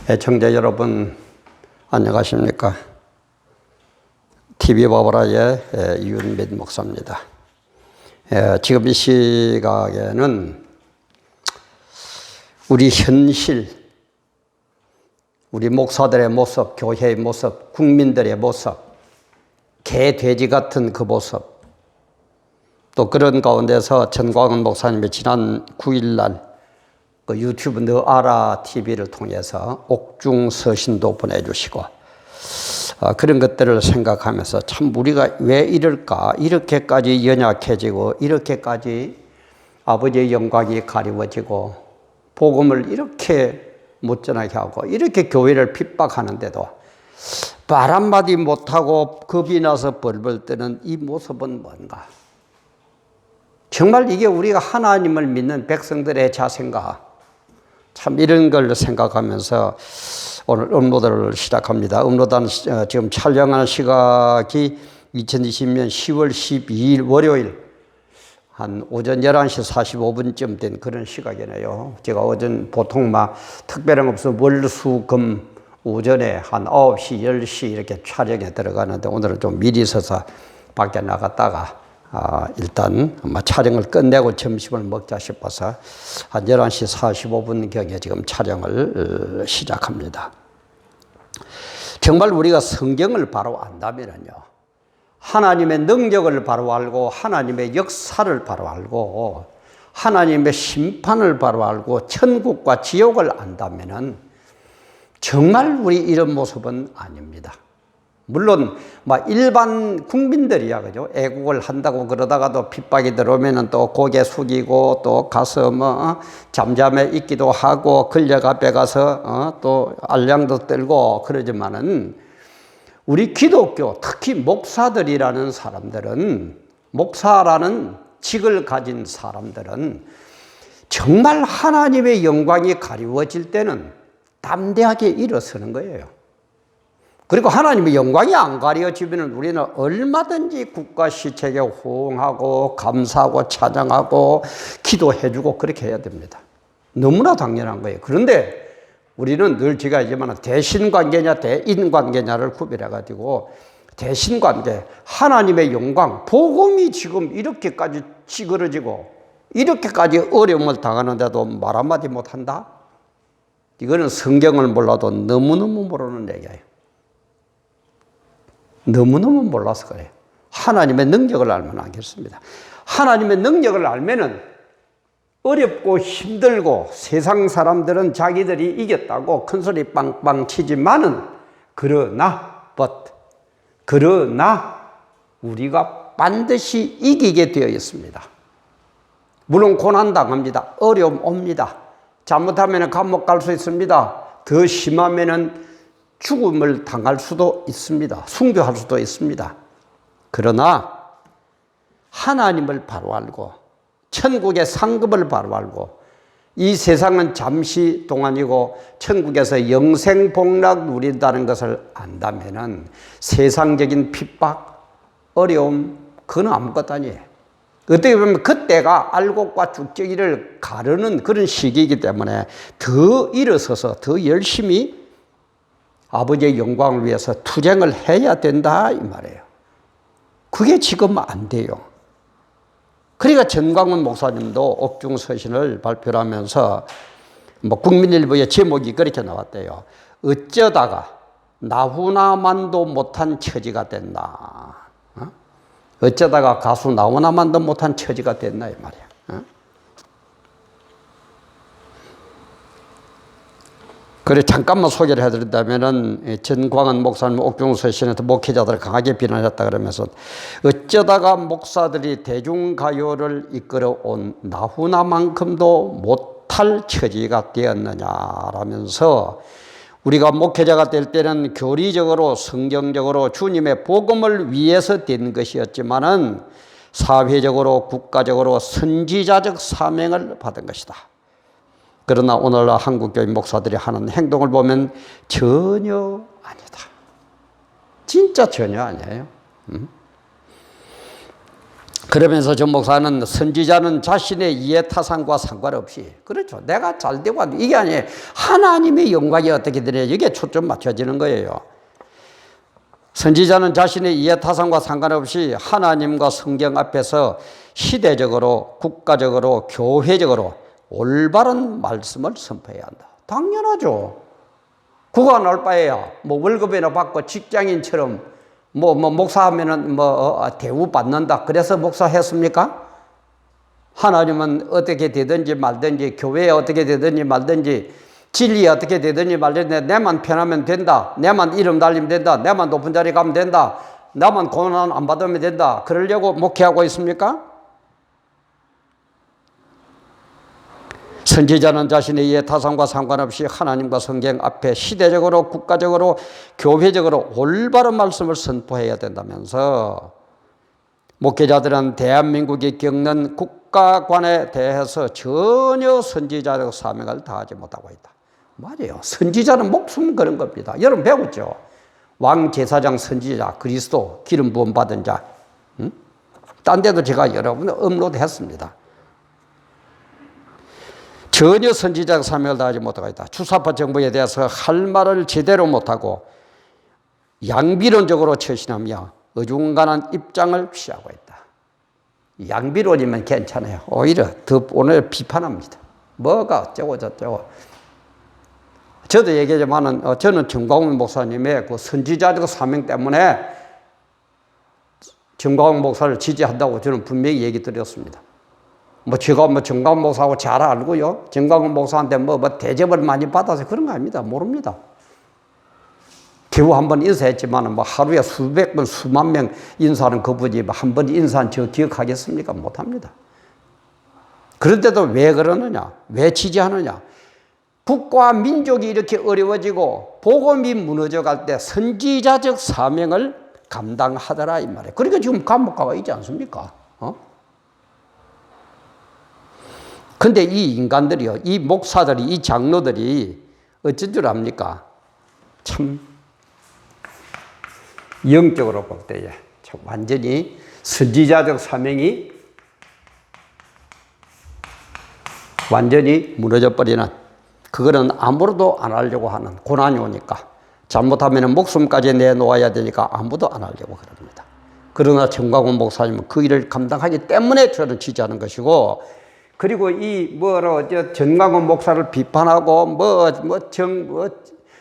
애청자 여러분 안녕하십니까? TV바보라의 이윤민 목사입니다. 지금 이 시각에는 우리 현실, 우리 목사들의 모습, 교회의 모습, 국민들의 모습, 개, 돼지 같은 그 모습, 또 그런 가운데서 전광훈 목사님이 지난 9일날 그 유튜브 너 알아 TV를 통해서 옥중 서신도 보내주시고 그런 것들을 생각하면서 참 우리가 왜 이럴까, 이렇게까지 연약해지고 이렇게까지 아버지의 영광이 가리워지고 복음을 이렇게 못 전하게 하고 이렇게 교회를 핍박하는데도 말 한마디 못하고 겁이 나서 벌벌 떠는 이 모습은 뭔가? 정말 이게 우리가 하나님을 믿는 백성들의 자세인가? 참 이런 걸 생각하면서 오늘 업로드를 시작합니다. 업로드한 지금 촬영하는 시각이 2020년 10월 12일 월요일 한 오전 11시 45분쯤 된 그런 시각이네요. 제가 오전 보통 막 특별한 거 없어 월, 수, 금 오전에 한 9시, 10시 이렇게 촬영에 들어가는데 오늘은 좀 미리 서서 밖에 나갔다가 일단 촬영을 끝내고 점심을 먹자 싶어서 한 11시 45분경에 지금 촬영을 시작합니다. 정말 우리가 성경을 바로 안다면요, 하나님의 능력을 바로 알고 하나님의 역사를 바로 알고 하나님의 심판을 바로 알고 천국과 지옥을 안다면은 정말 우리 이런 모습은 아닙니다. 물론 일반 국민들이야, 그죠? 애국을 한다고 그러다가도 핍박이 들어오면은 또 고개 숙이고 또 가서 잠잠해 있기도 하고 권력 앞에 가서 또 알량도 떨고 그러지만은 우리 기독교, 특히 목사들이라는 사람들은, 목사라는 직을 가진 사람들은 정말 하나님의 영광이 가리워질 때는 담대하게 일어서는 거예요. 그리고 하나님의 영광이 안 가려지면 우리는 얼마든지 국가 시책에 호응하고 감사하고 찬양하고 기도해주고 그렇게 해야 됩니다. 너무나 당연한 거예요. 그런데 우리는 늘 제가 얘기하지만 대신관계냐 대인관계냐를 구별해가지고 대신관계, 하나님의 영광, 복음이 지금 이렇게까지 찌그러지고 이렇게까지 어려움을 당하는데도 말 한마디 못한다? 이거는 성경을 몰라도 너무너무 모르는 얘기예요. 너무너무 몰라서 그래요. 하나님의 능력을 알면 알겠습니다. 하나님의 능력을 알면은 어렵고 힘들고 세상 사람들은 자기들이 이겼다고 큰소리 빵빵 치지만은 그러나 우리가 반드시 이기게 되어 있습니다. 물론 고난 당합니다. 어려움 옵니다. 잘못하면 감옥 갈 수 있습니다. 더 심하면은 죽음을 당할 수도 있습니다. 순교할 수도 있습니다. 그러나 하나님을 바로 알고 천국의 상급을 바로 알고 이 세상은 잠시 동안이고 천국에서 영생복락 누린다는 것을 안다면은 세상적인 핍박, 어려움 그건 아무것도 아니에요. 어떻게 보면 그때가 알곡과 쭉저기를 가르는 그런 시기이기 때문에 더 일어서서 더 열심히 아버지의 영광을 위해서 투쟁을 해야 된다 이 말이에요. 그게 지금 안 돼요. 그러니까 전광훈 목사님도 옥중서신을 발표를 하면서 국민일보의 제목이 그렇게 나왔대요. 어쩌다가 나훈아만도 못한 처지가 됐나. 어쩌다가 가수 나훈아만도 못한 처지가 됐나 이 말이야. 그래 잠깐만 소개를 해드린다면은 전광훈 목사님 옥중서신에서 목회자들을 강하게 비난했다 그러면서 어쩌다가 목사들이 대중가요를 이끌어온 나훈아만큼도 못할 처지가 되었느냐라면서 우리가 목회자가 될 때는 교리적으로 성경적으로 주님의 복음을 위해서 된 것이었지만은 사회적으로 국가적으로 선지자적 사명을 받은 것이다. 그러나 오늘날 한국교회 목사들이 하는 행동을 보면 전혀 아니다. 진짜 전혀 아니에요. 그러면서 전 목사는 선지자는 자신의 이해타산과 상관없이, 그렇죠. 내가 잘 되고 이게 아니에요. 하나님의 영광이 어떻게 되냐, 이게 초점 맞춰지는 거예요. 선지자는 자신의 이해타산과 상관없이 하나님과 성경 앞에서 시대적으로, 국가적으로, 교회적으로 올바른 말씀을 선포해야 한다. 당연하죠. 그거 나올 바에야 뭐 월급이나 받고 직장인처럼 목사하면은 대우 받는다, 그래서 목사했습니까? 하나님은 어떻게 되든지 말든지, 교회에 어떻게 되든지 말든지, 진리에 어떻게 되든지 말든지, 내만 편하면 된다, 내만 이름 달리면 된다, 내만 높은 자리 가면 된다, 나만 고난 안 받으면 된다, 그러려고 목회하고 있습니까? 선지자는 자신의 이해타산과 상관없이 하나님과 성경 앞에 시대적으로, 국가적으로, 교회적으로 올바른 말씀을 선포해야 된다면서, 목회자들은 대한민국이 겪는 국가관에 대해서 전혀 선지자적 사명을 다하지 못하고 있다. 맞아요. 선지자는 목숨 거는 겁니다. 여러분 배웠죠? 왕, 제사장, 선지자, 그리스도, 기름 부음 받은 자. 딴 데도 제가 여러분들 업로드했습니다. 전혀 선지자적 사명을 다하지 못하고 있다. 주사파 정부에 대해서 할 말을 제대로 못하고 양비론적으로 처신하며 어중간한 입장을 취하고 있다. 양비론이면 괜찮아요. 오히려 더 오늘 비판합니다. 뭐가 어쩌고 저쩌고. 저도 얘기하지만은 저는 정광훈 목사님의 그 선지자적 사명 때문에 정광훈 목사를 지지한다고 저는 분명히 얘기 드렸습니다. 제가 정광훈 목사하고 잘 알고요. 정광훈 목사한테 대접을 많이 받아서 그런 거 아닙니다. 모릅니다. 겨우 한 번 인사했지만 하루에 수백 번, 수만 명 인사하는 그분이 한 번 인사한 저 기억하겠습니까? 못합니다. 그런데도 왜 그러느냐? 왜 지지하느냐? 국가와 민족이 이렇게 어려워지고 복음이 무너져 갈 때 선지자적 사명을 감당하더라 이 말이에요. 그러니까 지금 감옥 가고 있지 않습니까? 근데 이 인간들이요, 이 목사들이, 이 장로들이 어쩐 줄 압니까? 참 영적으로 볼 때에 완전히 선지자적 사명이 완전히 무너져 버리는, 그거는 아무도 안 하려고 하는, 고난이 오니까 잘못하면 목숨까지 내놓아야 되니까 아무도 안 하려고 그럽니다. 그러나 정광훈 목사님은 그 일을 감당하기 때문에 저는 지지하는 것이고, 그리고 정광훈 목사를 비판하고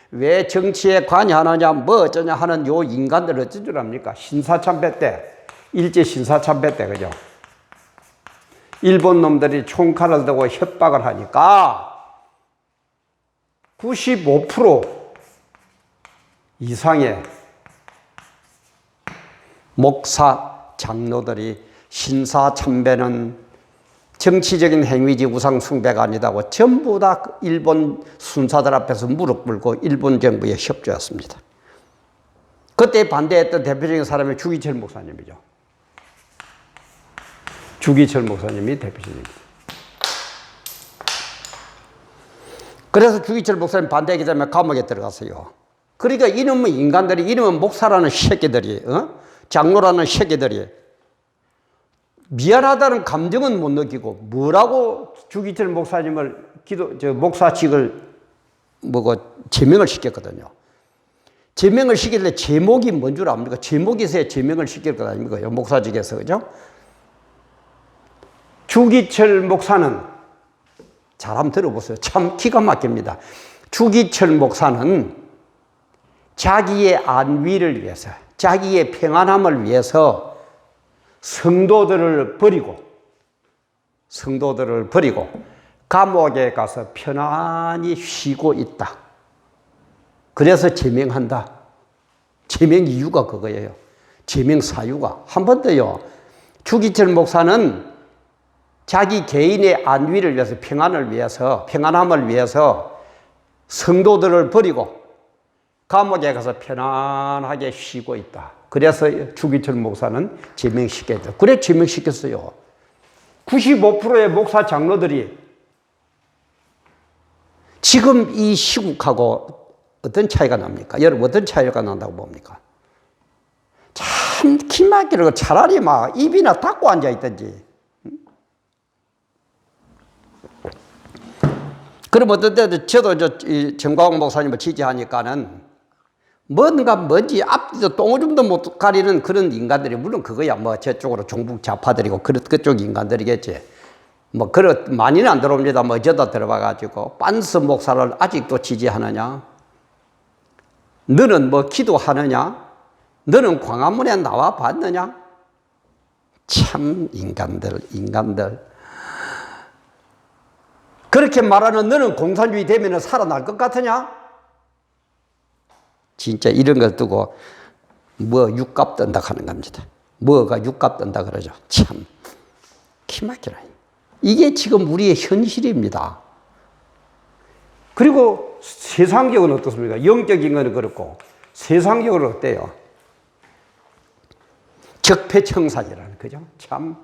왜 정치에 관여하느냐 어쩌냐 하는 요 인간들 어쩐 줄 압니까? 신사참배 때, 일제 신사참배 때, 그죠? 일본 놈들이 총칼을 들고 협박을 하니까 95% 이상의 목사, 장로들이 신사참배는 정치적인 행위지 우상 숭배가 아니다고 전부 다 일본 순사들 앞에서 무릎 꿇고 일본 정부에 협조했습니다. 그때 반대했던 대표적인 사람이 주기철 목사님이죠. 주기철 목사님이 대표적입니다. 그래서 주기철 목사님 반대하기 때문에 감옥에 들어갔어요. 그러니까 이놈의 인간들이, 이놈의 목사라는 새끼들이, 장로라는 새끼들이 미안하다는 감정은 못 느끼고 뭐라고 주기철 목사님을 목사직을 제명을 시켰거든요. 제명을 시킬 때 제목이 뭔 줄 압니까? 제목이 있어야 제명을 시킬 것 아닙니까? 목사직에서, 그죠? 주기철 목사는 잘 한번 들어보세요. 참 기가 막힙니다. 주기철 목사는 자기의 안위를 위해서, 자기의 평안함을 위해서 성도들을 버리고 감옥에 가서 편안히 쉬고 있다. 그래서 제명한다. 제명 이유가 그거예요. 제명 사유가. 한 번 더요. 주기철 목사는 자기 개인의 안위를 위해서, 평안함을 위해서 성도들을 버리고 감옥에 가서 편안하게 쉬고 있다. 그래서 주기철 목사는 제명시켰죠. 그래 제명시켰어요. 95%의 목사 장로들이 지금 이 시국하고 어떤 차이가 납니까? 여러분 어떤 차이가 난다고 봅니까? 자, 참 기막히고 차라리 막 입이나 닫고 앉아있든지. 그럼 어떤 때도 저도 정광훈 목사님을 지지하니까는 뭔가 뭔지 앞뒤도 똥오줌도 못 가리는 그런 인간들이, 물론 그거야 뭐 저쪽으로 종북 좌파들이고 그쪽 인간들이겠지. 뭐 많이는 안 들어옵니다. 뭐 어쩌다 들어봐가지고 빤스 목사를 아직도 지지하느냐? 너는 뭐 기도하느냐? 너는 광화문에 나와 봤느냐? 참 인간들. 그렇게 말하는 너는 공산주의 되면 살아날 것 같으냐? 진짜 이런 걸 두고 뭐 육갑 뜬다 하는 겁니다. 뭐가 육갑 뜬다 그러죠. 참 기막히라. 이게 지금 우리의 현실입니다. 그리고 세상적으로 어떻습니까? 영적인 건 그렇고 세상적으로 어때요? 적폐청산이라는, 그죠? 참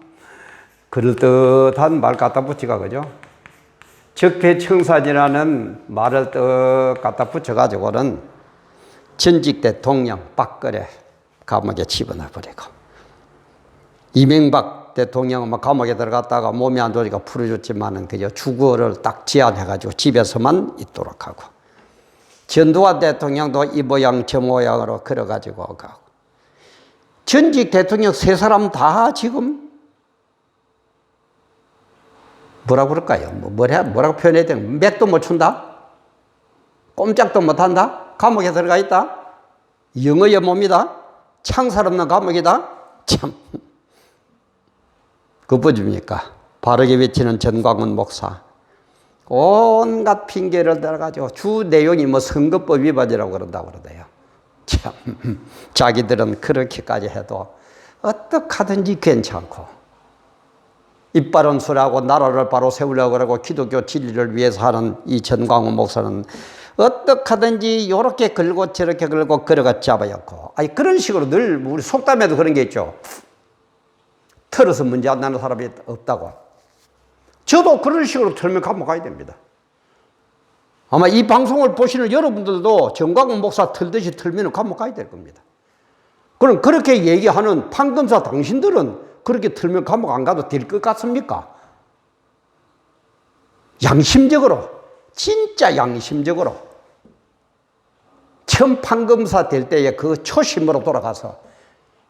그럴듯한 말 갖다 붙이가, 그죠? 적폐청산이라는 말을 떡 갖다 붙여가지고는 전직 대통령 박근혜 감옥에 집어넣어버리고, 이명박 대통령은 막 감옥에 들어갔다가 몸이 안 좋으니까 풀어줬지만은 그저 주거를 딱 제한해가지고 집에서만 있도록 하고, 전두환 대통령도 이 모양 저 모양으로 걸어가지고 가고, 전직 대통령 세 사람 다 지금 뭐라고 그럴까요? 뭐라고 표현해야 되나? 맥도 못 춘다? 꼼짝도 못 한다? 감옥에 들어가 있다? 영어의 몸이다? 창살 없는 감옥이다? 참. 그거 줍니까? 바르게 외치는 전광훈 목사. 온갖 핑계를 대가지고 주 내용이 뭐 선거법 위반이라고 그런다고 그러대요. 참. 자기들은 그렇게까지 해도 어떡하든지 괜찮고, 이빨은 수라고 나라를 바로 세우려고 그러고 기독교 진리를 위해서 하는 이 전광훈 목사는 어떡하든지 이렇게 걸고 저렇게 걸고 걸어가 잡아였고, 아니 그런 식으로 늘 우리 속담에도 그런 게 있죠. 털어서 문제 안 나는 사람이 없다고. 저도 그런 식으로 털면 감옥 가야 됩니다. 아마 이 방송을 보시는 여러분들도 전광훈 목사 털듯이 털면 감옥 가야 될 겁니다. 그럼 그렇게 얘기하는 판검사 당신들은 그렇게 털면 감옥 안 가도 될 것 같습니까? 양심적으로, 진짜 양심적으로 처음 판검사 될 때의 그 초심으로 돌아가서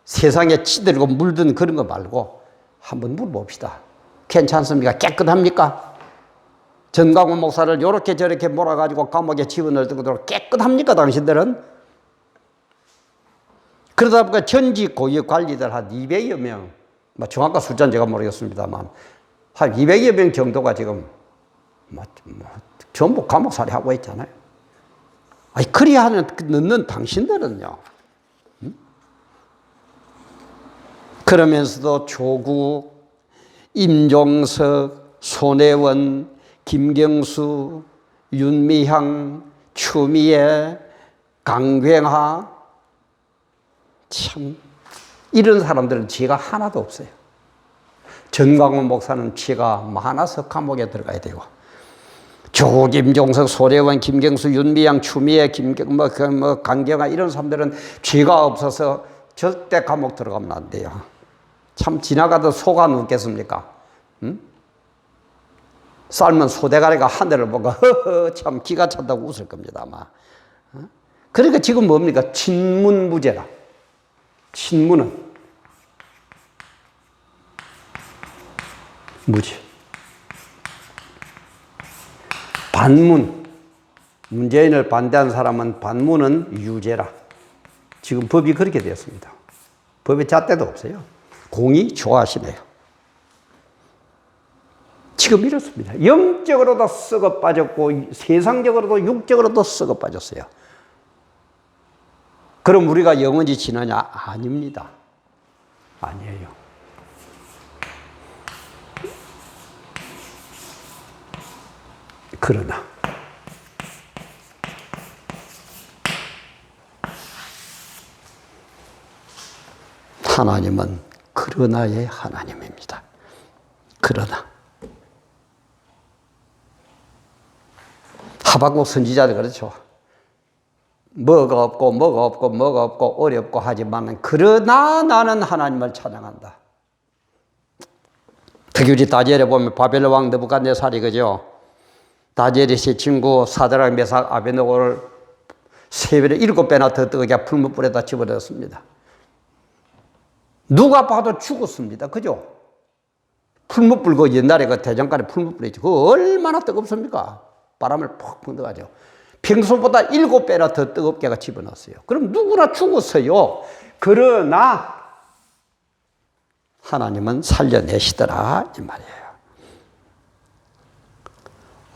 세상에 치들고 물든 그런 거 말고 한번 물어봅시다. 괜찮습니까? 깨끗합니까? 전광훈 목사를 이렇게 저렇게 몰아가지고 감옥에 집어넣을 깨끗합니까? 당신들은? 그러다 보니까 전직 고위 관리들 한 200여 명, 정확한 숫자는 제가 모르겠습니다만 한 200여 명 정도가 지금 전부 감옥살이 하고 있잖아요. 아니, 그리야 넣는 당신들은요. 그러면서도 조국, 임종석, 손혜원, 김경수, 윤미향, 추미애, 강경하, 참 이런 사람들은 죄가 하나도 없어요. 전광훈 목사는 죄가 많아서 감옥에 들어가야 되고, 조국, 임종석, 손혜원, 김경수, 윤미향, 추미애, 강경하 이런 사람들은 죄가 없어서 절대 감옥 들어가면 안 돼요. 참 지나가다 소가 눕겠습니까? 응? 삶은 소대가리가 하늘을 보고 허허 참 기가 찬다고 웃을 겁니다 아마. 그러니까 지금 뭡니까? 친문무죄라. 친문은 무죄. 반문, 문재인을 반대한 사람은 반문은 유죄라. 지금 법이 그렇게 되었습니다. 법에 잣대도 없어요. 공이 좋아하시네요. 지금 이렇습니다. 영적으로도 썩어 빠졌고 세상적으로도 육적으로도 썩어 빠졌어요. 그럼 우리가 영원히 지느냐? 아닙니다. 아니에요. 그러나 하나님은 그러나의 하나님입니다. 그러나 하박국 선지자도 그렇죠. 뭐가 없고 뭐가 없고 뭐가 없고 어렵고 하지만 그러나 나는 하나님을 찬양한다. 특히 우리 다니엘에 보면 바벨론 왕 느부갓네살이 그죠? 다니엘의 세 친구 사드락 메삭 아베드노고를 3배나 7배나 더 뜨겁게 풀무불에다 집어넣었습니다. 누가 봐도 죽었습니다. 그죠? 풀무불 그 옛날에 그 대장간에 풀무불이죠. 그거 얼마나 뜨겁습니까? 바람을 푹 넣어가지고 평소보다 7배나 더 뜨겁게 집어넣었어요. 그럼 누구나 죽었어요. 그러나 하나님은 살려내시더라 이 말이에요.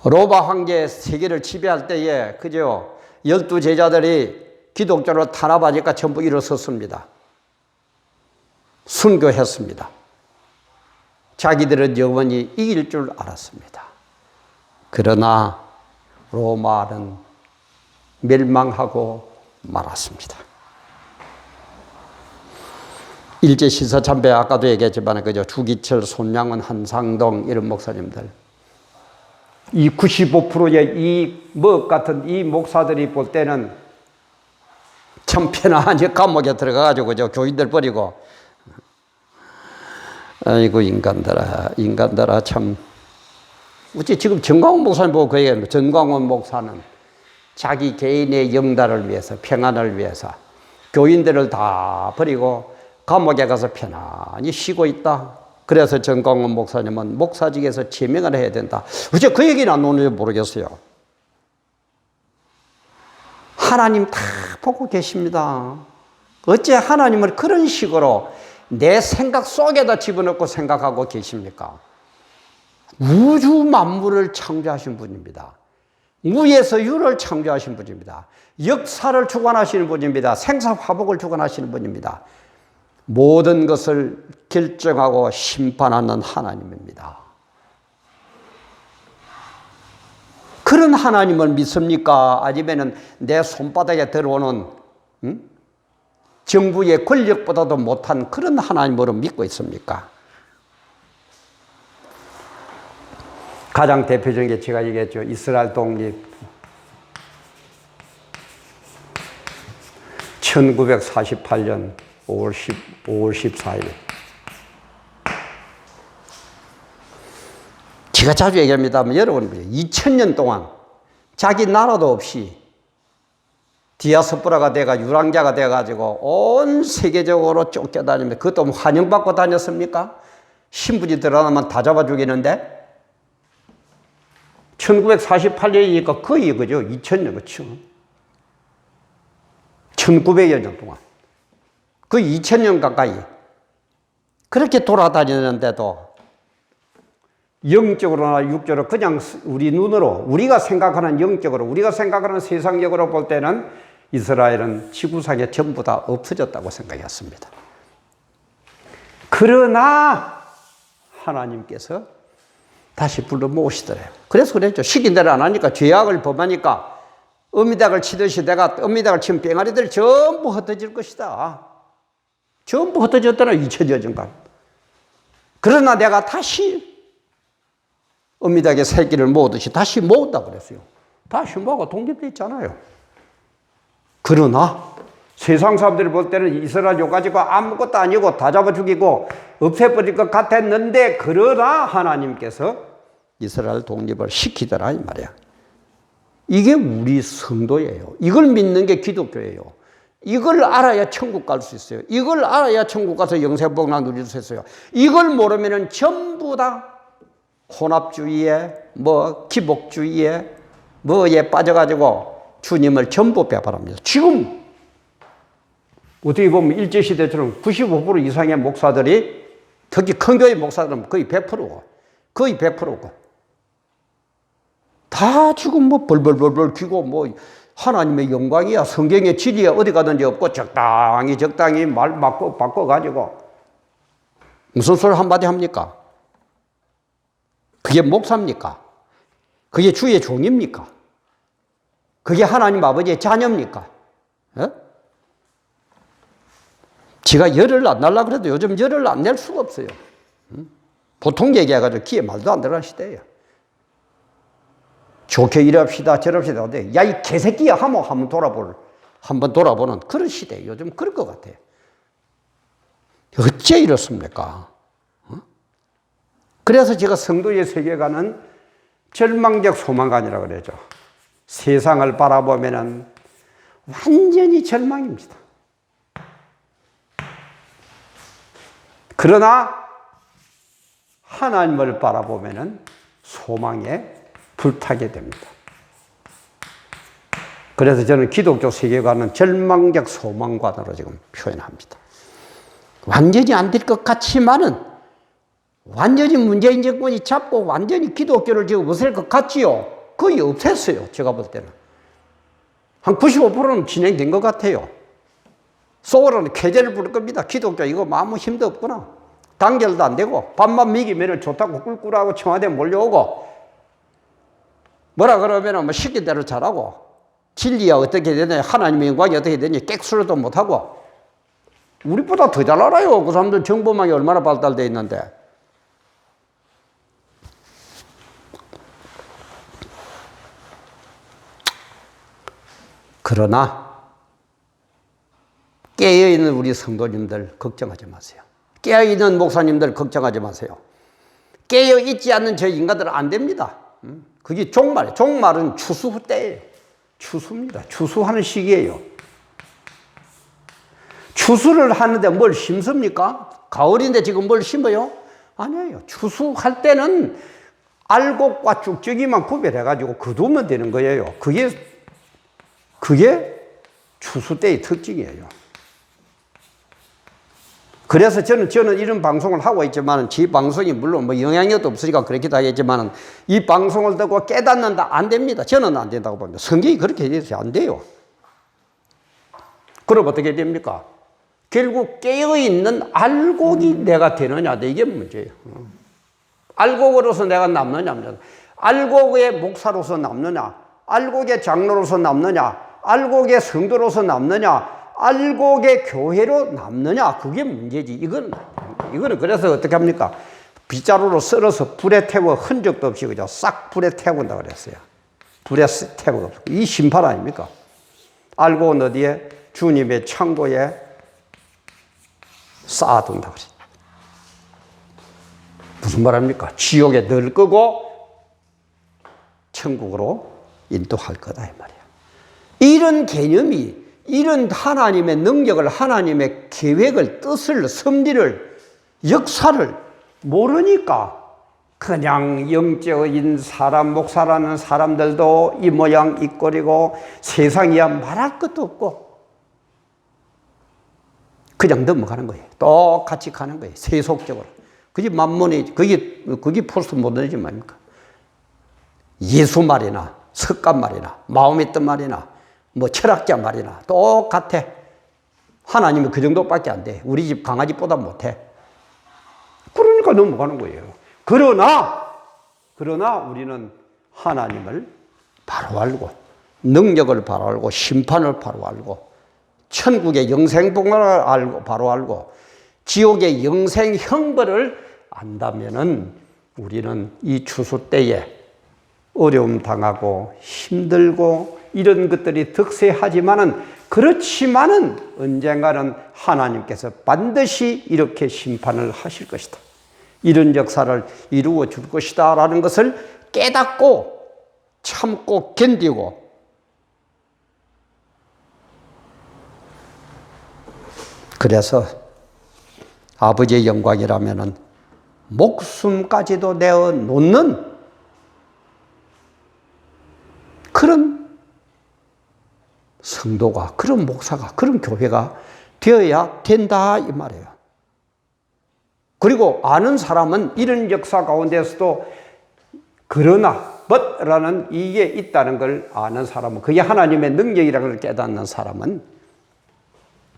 로마 황제 세계를 지배할 때에 그죠? 12제자들이 기독교를 탄압하니까 전부 일어섰습니다. 순교했습니다. 자기들은 영원히 이길 줄 알았습니다. 그러나 로마는 멸망하고 말았습니다. 일제시사참배 아까도 얘기했지만 그죠? 주기철, 손양원, 한상동 이런 목사님들 이 95%의 이 뭐 같은 이 목사들이 볼 때는 참 편안히 감옥에 들어가가지고 그죠? 교인들 버리고 아이고 인간들아 참 어째 지금 정광훈 목사님 보고 그 얘기합니다. 정광훈 목사는 자기 개인의 영달을 위해서 평안을 위해서 교인들을 다 버리고 감옥에 가서 편안히 쉬고 있다. 그래서 정광훈 목사님은 목사직에서 제명을 해야 된다. 어째 그 얘기는 안 오는지 모르겠어요. 하나님 다 보고 계십니다. 어째 하나님을 그런 식으로 내 생각 속에다 집어넣고 생각하고 계십니까? 우주 만물을 창조하신 분입니다. 우에서 유를 창조하신 분입니다. 역사를 주관하시는 분입니다. 생사화복을 주관하시는 분입니다. 모든 것을 결정하고 심판하는 하나님입니다. 그런 하나님을 믿습니까? 아니면 내 손바닥에 들어오는 정부의 권력보다도 못한 그런 하나님으로 믿고 있습니까? 가장 대표적인 게 제가 얘기했죠. 이스라엘 독립 1948년 5월 14일. 제가 자주 얘기합니다만 여러분 2000년 동안 자기 나라도 없이 디아스포라가 돼가 유랑자가 돼가지고 온 세계적으로 쫓겨다니면서 그것도 환영받고 다녔습니까? 신분이 드러나면 다 잡아 죽이는데 1948년이니까 거의 그죠? 2000년 그쵸? 1900여 년 동안 거의 2000년 가까이 그렇게 돌아다녔는데도 영적으로나 육적으로 그냥 우리 눈으로 우리가 생각하는 영적으로 우리가 생각하는 세상적으로 볼 때는 이스라엘은 지구상에 전부 다 없어졌다고 생각했습니다. 그러나 하나님께서 다시 불러 모으시더래요. 그래서 그랬죠. 시킨 대로 안 하니까 죄악을 범하니까 어미닭을 치듯이 내가 어미닭을 치면 뺑아리들 전부 흩어질 것이다. 전부 흩어졌더라 2000여 년간. 그러나 내가 다시 어미닭의 새끼를 모으듯이 다시 모은다 그랬어요. 다시 모아가 독립돼 있잖아요. 그러나 세상 사람들이 볼 때는 이스라엘 요 가지고 아무것도 아니고 다 잡아 죽이고 없애버릴 것 같았는데 그러나 하나님께서 이스라엘 독립을 시키더라 이 말이야. 이게 우리 성도예요. 이걸 믿는 게 기독교예요. 이걸 알아야 천국 갈 수 있어요. 이걸 알아야 천국 가서 영생복락 누릴 수 있어요. 이걸 모르면은 전부 다 혼합주의에 기복주의에 뭐에 빠져가지고 주님을 전부 배반합니다. 지금 어떻게 보면 일제시대처럼 95% 이상의 목사들이 특히 큰 교회 목사들은 거의 100%고 거의 100%고 다 지금 벌벌벌벌 귀고 하나님의 영광이야 성경의 진리야 어디 가든지 없고 적당히 말 바꿔가지고 무슨 소리 한마디 합니까? 그게 목사입니까? 그게 주의 종입니까? 그게 하나님 아버지의 자녀입니까? 에? 지가 열을 안 날라 그래도 요즘 열을 안 낼 수가 없어요. 보통 얘기해가지고 귀에 말도 안 들어가는 시대예요. 좋게 일합시다 저럽시다. 야 이 개새끼야 하면 돌아볼 한번 돌아보는 그런 시대. 요즘 그럴 것 같아요. 어째 이렇습니까? 그래서 제가 성도의 세계관은 절망적 소망관이라고 그러죠. 세상을 바라보면은 완전히 절망입니다. 그러나 하나님을 바라보면은 소망에 불타게 됩니다. 그래서 저는 기독교 세계관은 절망적 소망관으로 지금 표현합니다. 완전히 안 될 것 같지만은 완전히 문재인 정권이 잡고 완전히 기독교를 지금 없앨 것 같지요? 거의 없앴어요. 제가 볼 때는. 한 95%는 진행된 것 같아요. 속으로는 쾌재를 부를 겁니다. 기독교 이거 아무 힘도 없구나. 단결도 안 되고 밥만 먹이면 좋다고 꿀꿀하고 청와대 몰려오고 뭐라 그러면 뭐 시킨 대로 잘하고 진리야 어떻게 되냐 하나님의 영광이 어떻게 되냐 객수로도 못하고 우리보다 더 잘 알아요. 그 사람들 정보망이 얼마나 발달되어 있는데. 그러나 깨어있는 우리 성도님들 걱정하지 마세요. 깨어있는 목사님들 걱정하지 마세요. 깨어있지 않는 저희 인간들은 안 됩니다. 그게 종말이에요. 종말은 추수 때예요. 추수입니다. 추수하는 시기예요. 추수를 하는데 뭘 심습니까? 가을인데 지금 뭘 심어요? 아니에요. 추수할 때는 알곡과 쭉쭉이만 구별해가지고 거두면 되는 거예요. 그게 추수 때의 특징이에요. 그래서 저는 이런 방송을 하고 있지만, 제 방송이 물론 뭐 영향력도 없으니까 그렇기도 하겠지만, 이 방송을 듣고 깨닫는다, 안 됩니다. 저는 안 된다고 봅니다. 성경이 그렇게 되어서 안 돼요. 그럼 어떻게 됩니까? 결국 깨어있는 알곡이 내가 되느냐, 이게 문제예요. 알곡으로서 내가 남느냐, 알곡의 목사로서 남느냐, 알곡의 장로로서 남느냐, 알곡의 성도로서 남느냐, 알곡의 교회로 남느냐, 그게 문제지. 이거는 그래서 어떻게 합니까? 빗자루로 썰어서 불에 태워 흔적도 없이 그죠? 싹 불에 태운다 그랬어요. 불에 태우고. 이 심판 아닙니까? 알곡은 어디에? 주님의 창고에 쌓아둔다 그랬어요. 무슨 말입니까? 지옥에 넣을 거고 천국으로 인도할 거다 이 말이에요. 이런 개념이, 이런 하나님의 능력을, 하나님의 계획을, 뜻을, 섭리를, 역사를 모르니까 그냥 영적인 사람, 목사라는 사람들도 이 모양 이 꼴이고 세상이야 말할 것도 없고 그냥 넘어가는 거예요. 똑같이 가는 거예요. 세속적으로. 그게 만몬이, 그게 포스트 모더니즘 아닙니까? 예수 말이나 석가 말이나 마음의 뜻 말이나 뭐 철학자 말이나 똑같아. 하나님은 그 정도밖에 안 돼. 우리 집 강아지보다 못해. 그러니까 넘어가는 거예요. 그러나 우리는 하나님을 바로 알고 능력을 바로 알고 심판을 바로 알고 천국의 영생복락을 바로 알고 지옥의 영생 형벌을 안다면은 우리는 이 추수 때에 어려움 당하고 힘들고 이런 것들이 득세하지만은 그렇지만은 언젠가는 하나님께서 반드시 이렇게 심판을 하실 것이다. 이런 역사를 이루어 줄 것이다 라는 것을 깨닫고 참고 견디고 그래서 아버지의 영광이라면은 목숨까지도 내어 놓는 그런 성도가, 그런 목사가, 그런 교회가 되어야 된다 이 말이에요. 그리고 아는 사람은 이런 역사 가운데서도 그러나 라는 이게 있다는 걸 아는 사람은, 그게 하나님의 능력이라는 걸 깨닫는 사람은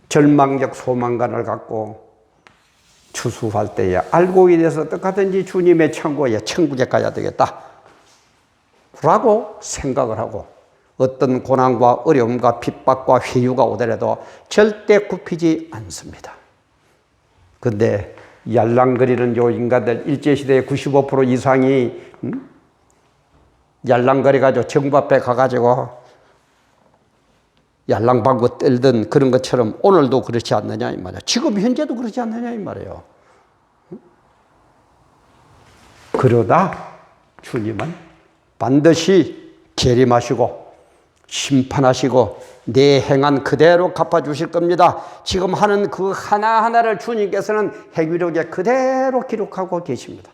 절망적 소망관을 갖고 추수할 때에 알곡이 돼서 어떡하든지 주님의 천국에 가야 되겠다 라고 생각을 하고 어떤 고난과 어려움과 핍박과 회유가 오더라도 절대 굽히지 않습니다. 그런데 얄랑거리는 요 인간들, 일제시대의 95% 이상이 얄랑거려가지고 정부 앞에 가가지고 yar랑방구 떨던 그런 것처럼 오늘도 그렇지 않느냐 이 말이야. 지금 현재도 그렇지 않느냐 이 말이에요. 그러다 주님은 반드시 재림하시고 심판하시고 내 행한 그대로 갚아주실 겁니다. 지금 하는 그 하나하나를 주님께서는 행위록에 그대로 기록하고 계십니다.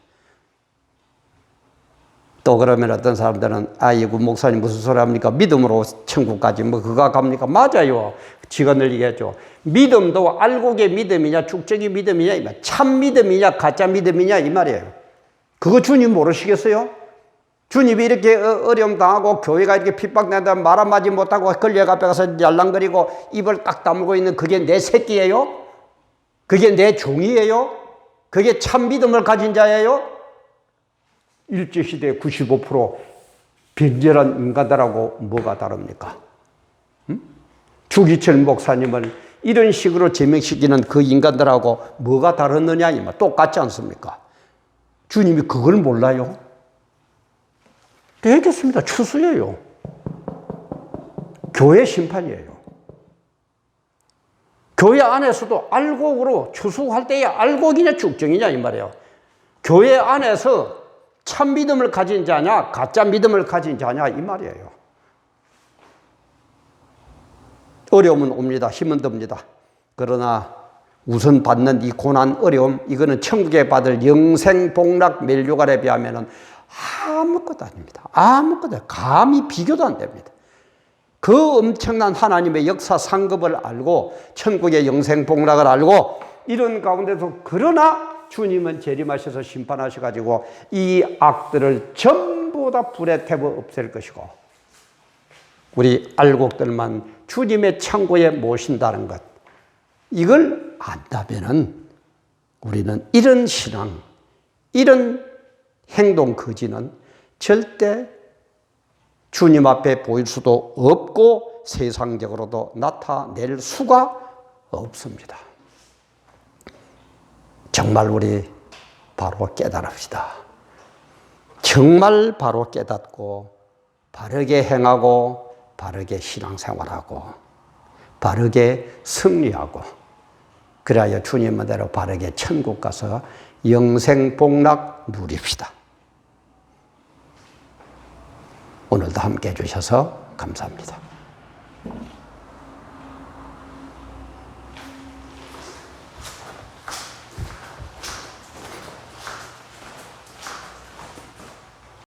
또 그러면 어떤 사람들은 아이고 목사님 무슨 소리 합니까? 믿음으로 천국까지 뭐 그가 갑니까? 맞아요. 지가 늘 얘기하죠. 믿음도 알곡의 믿음이냐 축적의 믿음이냐 이 말. 참 믿음이냐 가짜 믿음이냐 이 말이에요. 그거 주님 모르시겠어요? 주님이 이렇게 어려움 당하고 교회가 이렇게 핍박된다 말 한마디 못하고 걸려가 앞에 가서 yar랑거리고 입을 딱 다물고 있는 그게 내 새끼예요? 그게 내 종이에요? 그게 참 믿음을 가진 자예요? 일제시대 95% 빈절한 인간들하고 뭐가 다릅니까? 주기철 목사님을 이런 식으로 제명시키는 그 인간들하고 뭐가 다르느냐 이 말. 똑같지 않습니까? 주님이 그걸 몰라요? 되겠습니다. 추수예요. 교회 심판이에요. 교회 안에서도 알곡으로 추수할 때에 알곡이냐 축정이냐 이 말이에요. 교회 안에서 참 믿음을 가진 자냐 가짜 믿음을 가진 자냐 이 말이에요. 어려움은 옵니다. 힘은 듭니다. 그러나 우선 받는 이 고난 어려움 이거는 천국에 받을 영생복락 멸류관에 비하면 아무것도 아닙니다. 아무것도 감히 비교도 안 됩니다. 그 엄청난 하나님의 역사 상급을 알고 천국의 영생복락을 알고 이런 가운데서 그러나 주님은 재림하셔서 심판하셔가지고 이 악들을 전부 다 불에 태워 없앨 것이고 우리 알곡들만 주님의 창고에 모신다는 것 이걸 안다면은 우리는 이런 신앙, 이런 행동 거지는 절대 주님 앞에 보일 수도 없고 세상적으로도 나타낼 수가 없습니다. 정말 우리 바로 깨달읍시다. 정말 바로 깨닫고 바르게 행하고 바르게 신앙생활하고 바르게 승리하고 그래야 주님대로 바르게 천국 가서 영생복락 누립시다. 오늘도 함께 해주셔서 감사합니다.